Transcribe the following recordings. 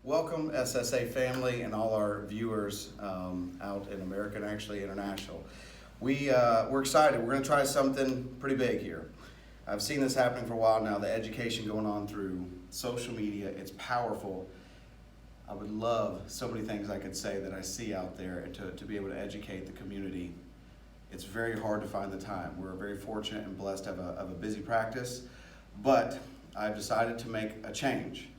Welcome, SSA family and all our viewers out in America and actually international. We're excited. We're going to try something pretty big here. I've seen this happening for a while now, the education going on through social media. It's powerful. I would love so many things I could say that I see out there and to be able to educate the community. It's very hard to find the time. We're very fortunate and blessed to have a busy practice, but I've decided to make a change.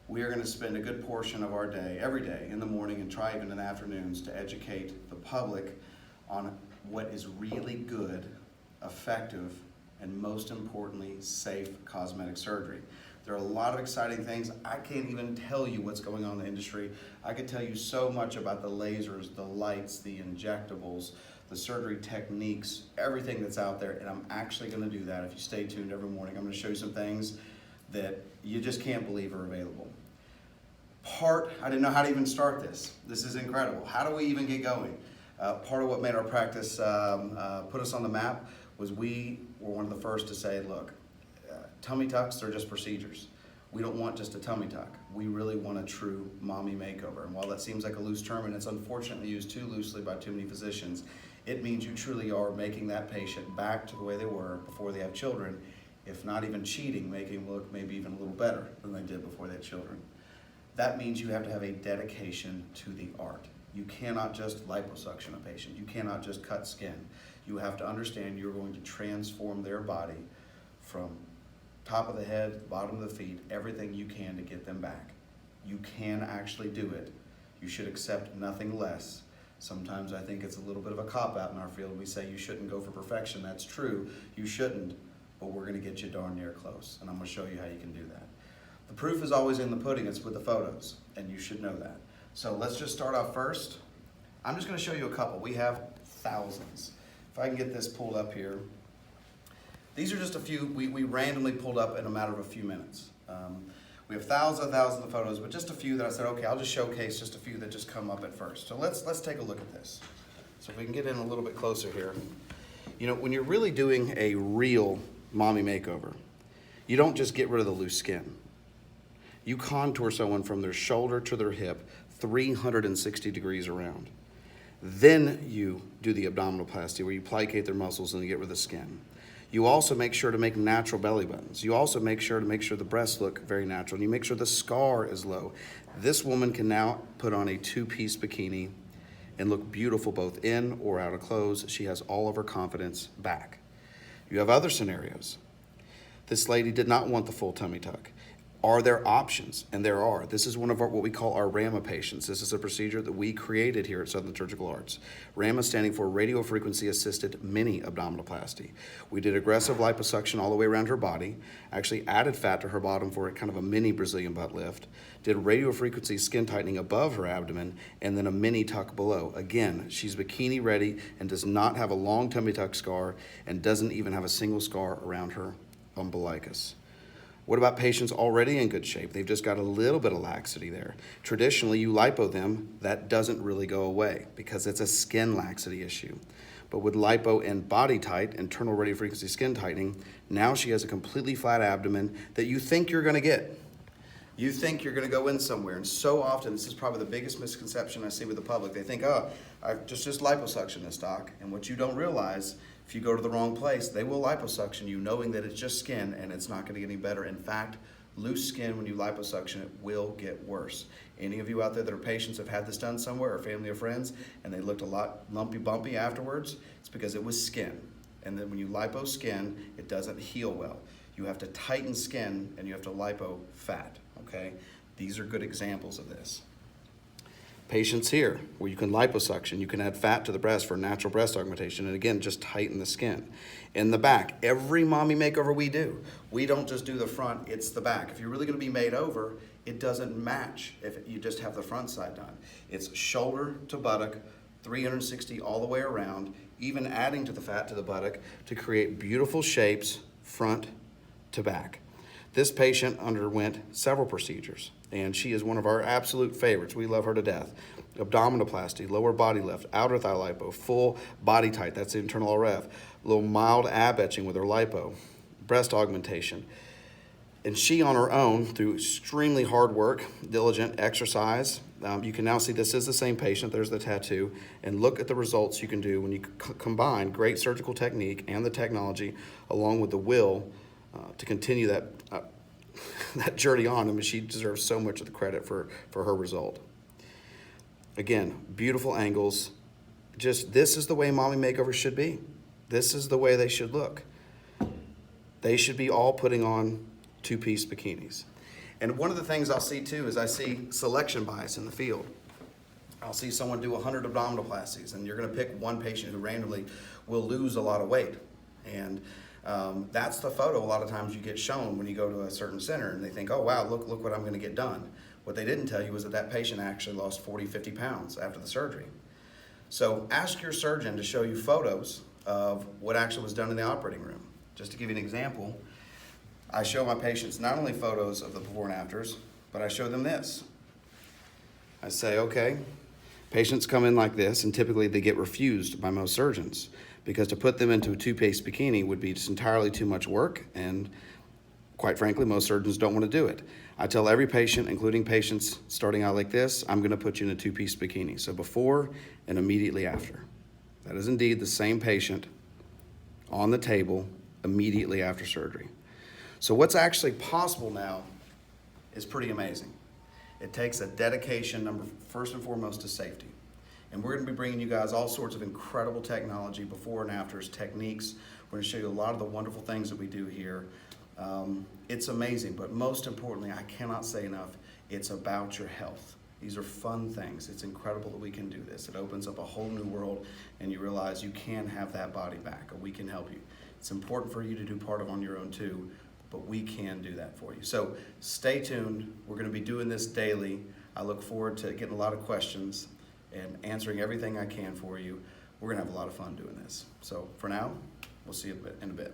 We are going to spend a good portion of our day, every day, in the morning and try even in the afternoons, to educate the public on what is really good, effective, and most importantly, safe cosmetic surgery. There are a lot of exciting things. I can't even tell you what's going on in the industry. I could tell you so much about the lasers, the lights, the injectables, the surgery techniques, everything that's out there, and I'm actually going to do that. If you stay tuned every morning, I'm going to show you some things that you just can't believe are available. I didn't know how to even start this. This is incredible. How do we even get going? Part of what made our practice put us on the map was we were one of the first to say, look, tummy tucks, they're just procedures. We don't want just a tummy tuck. We really want a true mommy makeover. And while that seems like a loose term, and it's unfortunately used too loosely by too many physicians, it means you truly are making that patient back to the way they were before they have children, if not even cheating, making them look maybe even a little better than they did before they had children. That means you have to have a dedication to the art. You cannot just liposuction a patient. You cannot just cut skin. You have to understand you're going to transform their body from top of the head, bottom of the feet, everything you can to get them back. You can actually do it. You should accept nothing less. Sometimes I think it's a little bit of a cop-out in our field. We say you shouldn't go for perfection. That's true. You shouldn't. But we're going to get you darn near close, and I'm going to show you how you can do that. The proof is always in the pudding. It's with the photos, and you should know that. So let's just start off first. I'm just going to show you a couple. We have thousands. If I can get this pulled up here. These are just a few we randomly pulled up in a matter of a few minutes. We have thousands of photos, but just a few that I said, okay, I'll just showcase just a few that just come up at first. So let's take a look at this. So if we can get in a little bit closer here. You know, when you're really doing a real mommy makeover, you don't just get rid of the loose skin. You contour someone from their shoulder to their hip 360 degrees around. Then you do the abdominoplasty where you plicate their muscles and you get rid of the skin. You also make sure to make natural belly buttons. You also make sure the breasts look very natural, and you make sure the scar is low. This woman can now put on a two-piece bikini and look beautiful both in or out of clothes. She has all of her confidence back. You have other scenarios. This lady did not want the full tummy tuck. Are there options? And there are. This is one of what we call our RAMA patients. This is a procedure that we created here at Southern Surgical Arts. RAMA standing for radiofrequency assisted mini abdominoplasty. We did aggressive liposuction all the way around her body, actually added fat to her bottom for kind of a mini Brazilian butt lift, did radiofrequency skin tightening above her abdomen, and then a mini tuck below. Again, she's bikini ready and does not have a long tummy tuck scar and doesn't even have a single scar around her umbilicus. What about patients already in good shape? They've just got a little bit of laxity there. Traditionally, you lipo them, that doesn't really go away because it's a skin laxity issue. But with lipo and body tight, internal radiofrequency skin tightening, now she has a completely flat abdomen that you think you're gonna get. You think you're gonna go in somewhere, and so often, this is probably the biggest misconception I see with the public. They think, oh, I just liposuction this, doc. And what you don't realize, if you go to the wrong place, they will liposuction you knowing that it's just skin and it's not gonna get any better. In fact, loose skin, when you liposuction it, will get worse. Any of you out there that are patients have had this done somewhere, or family or friends, and they looked a lot lumpy bumpy afterwards, it's because it was skin. And then when you lipo skin, it doesn't heal well. You have to tighten skin and you have to lipo fat, okay? These are good examples of this. Patients here, where you can liposuction, you can add fat to the breast for natural breast augmentation, and again, just tighten the skin. In the back, every mommy makeover we do, we don't just do the front, it's the back. If you're really gonna be made over, it doesn't match if you just have the front side done. It's shoulder to buttock, 360 all the way around, even adding to the fat to the buttock to create beautiful shapes front to back. This patient underwent several procedures, and she is one of our absolute favorites. We love her to death. Abdominoplasty, lower body lift, outer thigh lipo, full body tight, that's the internal RF, a little mild ab etching with her lipo, breast augmentation. And she on her own, through extremely hard work, diligent exercise, you can now see this is the same patient, there's the tattoo, and look at the results you can do when you combine great surgical technique and the technology along with the will to continue that that journey on. I mean, she deserves so much of the credit for her result. Again, beautiful angles. Just, this is the way mommy makeovers should be. This is the way they should look. They should be all putting on two-piece bikinis. And one of the things I'll see too is I see selection bias in the field. I'll see someone do 100 abdominoplasties, and you're gonna pick one patient who randomly will lose a lot of weight. And that's the photo a lot of times you get shown when you go to a certain center and they think, oh wow, look what I'm gonna get done. What they didn't tell you was that that patient actually lost 40, 50 pounds after the surgery. So ask your surgeon to show you photos of what actually was done in the operating room. Just to give you an example, I show my patients not only photos of the before and afters, but I show them this. I say, okay, patients come in like this, and typically they get refused by most surgeons because to put them into a two-piece bikini would be just entirely too much work, and quite frankly, most surgeons don't want to do it. I tell every patient, including patients starting out like this, I'm going to put you in a two-piece bikini. So before and immediately after. That is indeed the same patient on the table immediately after surgery. So what's actually possible now is pretty amazing. It takes a dedication, first and foremost, to safety. And we're going to be bringing you guys all sorts of incredible technology, before and afters, techniques. We're going to show you a lot of the wonderful things that we do here. It's amazing, but most importantly, I cannot say enough, it's about your health. These are fun things. It's incredible that we can do this. It opens up a whole new world, and you realize you can have that body back, or we can help you. It's important for you to do part of on your own too, but we can do that for you. So stay tuned. We're going to be doing this daily. I look forward to getting a lot of questions and answering everything I can for you. We're going to have a lot of fun doing this. So for now, we'll see you in a bit.